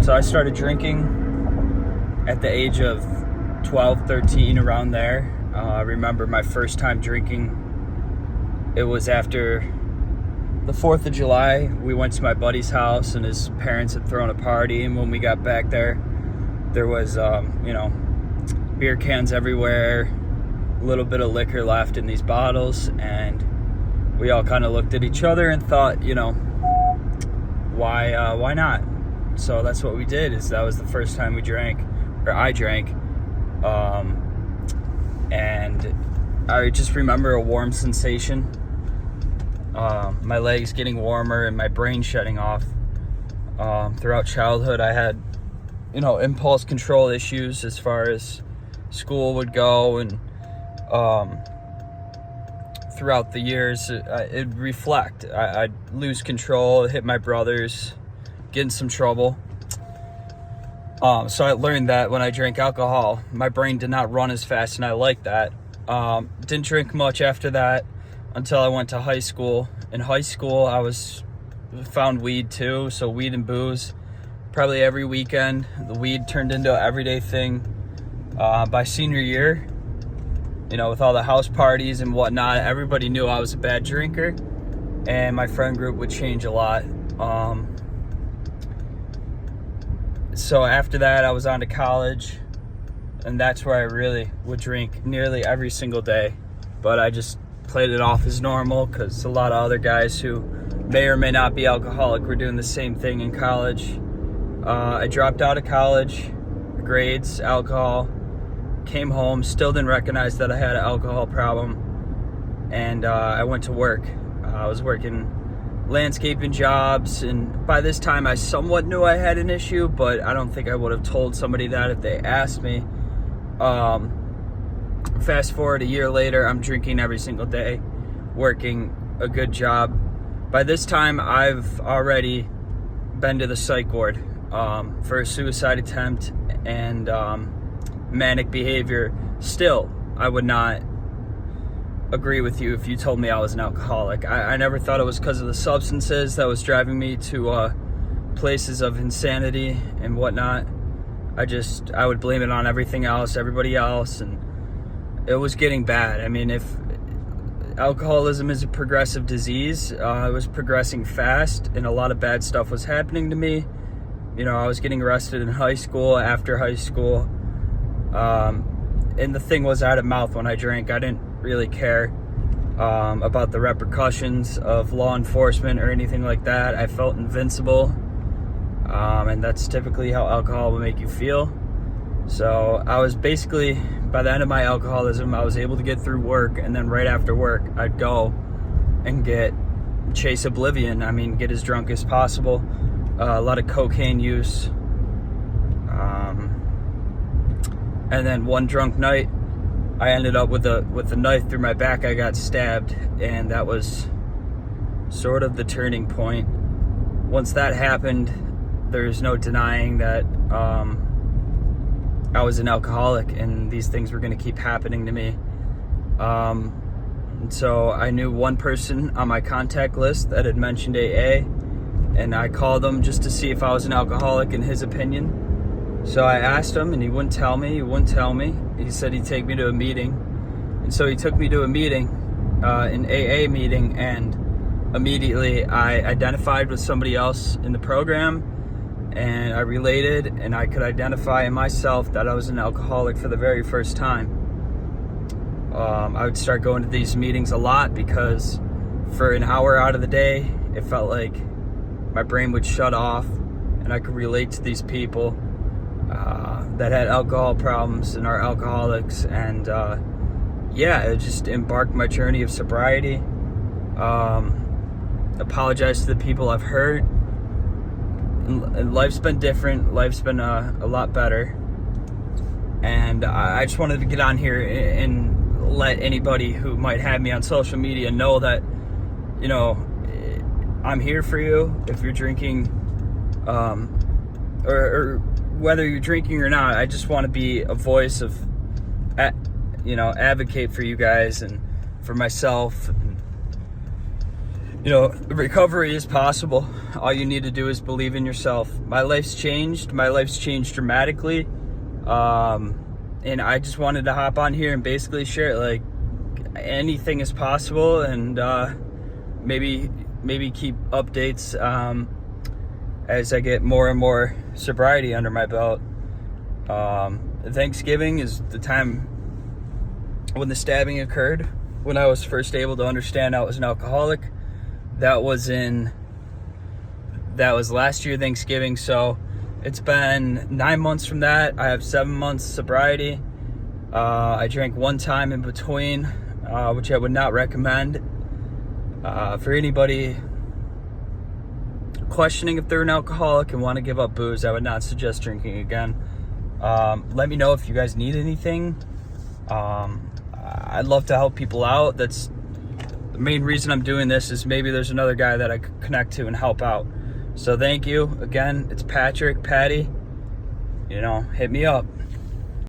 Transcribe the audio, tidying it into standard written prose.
So I started drinking at the age of 12, 13, around there. I remember my first time drinking. It was after the 4th of July. We went to my buddy's house and his parents had thrown a party. And when we got back there was, beer cans everywhere, a little bit of liquor left in these bottles. And we all kind of looked at each other and thought, why not? So that's what we did. That was the first time I drank. And I just remember a warm sensation. My legs getting warmer and my brain shutting off. Throughout childhood, I had, impulse control issues as far as school would go, and throughout the years, it'd reflect. I'd lose control, hit my brothers, get in some trouble. So I learned that when I drank alcohol, my brain did not run as fast, and I liked that. Didn't drink much after that until I went to high school. In high school, I found weed too, so weed and booze. Probably every weekend, the weed turned into an everyday thing. By senior year, with all the house parties and whatnot, everybody knew I was a bad drinker, and my friend group would change a lot. So after that, I was on to college, and that's where I really would drink nearly every single day. But I just played it off as normal because a lot of other guys who may or may not be alcoholic were doing the same thing in college. I dropped out of college, grades, alcohol, came home, still didn't recognize that I had an alcohol problem, and I went to work. I was working landscaping jobs, and by this time I somewhat knew I had an issue, but I don't think I would have told somebody that if they asked me. Fast forward a year later, I'm drinking every single day, working a good job. By this time, I've already been to the psych ward for a suicide attempt and manic behavior. Still, I would not agree with you if you told me I was an alcoholic. I never thought it was because of the substances that was driving me to places of insanity and whatnot. I would blame it on everything else, everybody else, and it was getting bad. I mean, if alcoholism is a progressive disease, it was progressing fast, and a lot of bad stuff was happening to me. I was getting arrested in high school, after high school, and the thing was, I had a mouth when I drank. I didn't really care about the repercussions of law enforcement or anything like that. I felt invincible, and that's typically how alcohol will make you feel. So I was basically, by the end of my alcoholism, I was able to get through work, and then right after work, I'd go and chase oblivion. I mean, get as drunk as possible. A lot of cocaine use. And then one drunk night, I ended up with a knife through my back. I got stabbed, and that was sort of the turning point. Once that happened, there's no denying that I was an alcoholic, and these things were going to keep happening to me. So I knew one person on my contact list that had mentioned AA, and I called him just to see if I was an alcoholic in his opinion. So I asked him, and he wouldn't tell me. He said he'd take me to a meeting. And so he took me to a meeting, an AA meeting, and immediately I identified with somebody else in the program, and I related, and I could identify in myself that I was an alcoholic for the very first time. I would start going to these meetings a lot because for an hour out of the day, it felt like my brain would shut off, and I could relate to these people that had alcohol problems and are alcoholics, and it just embarked my journey of sobriety. Apologize to the people I've hurt, and life's been different. Life's been a lot better, and I just wanted to get on here and let anybody who might have me on social media know that I'm here for you if you're drinking, or whether you're drinking or not. I just want to be a voice of, advocate for you guys and for myself. You know, recovery is possible. All you need to do is believe in yourself. My life's changed. My life's changed dramatically. And I just wanted to hop on here and basically share, like, anything is possible, and maybe keep updates as I get more and more sobriety under my belt. Thanksgiving is the time when the stabbing occurred, when I was first able to understand I was an alcoholic. That was last year Thanksgiving, so it's been 9 months from that. I have 7 months sobriety. I drank one time in between, which I would not recommend. For anybody questioning if they're an alcoholic and want to give up booze, I would not suggest drinking again. Let me know if you guys need anything. I'd love to help people out. That's the main reason I'm doing this, is maybe there's another guy that I could connect to and help out. So thank you. Again, it's Patrick, Patty. You know, hit me up.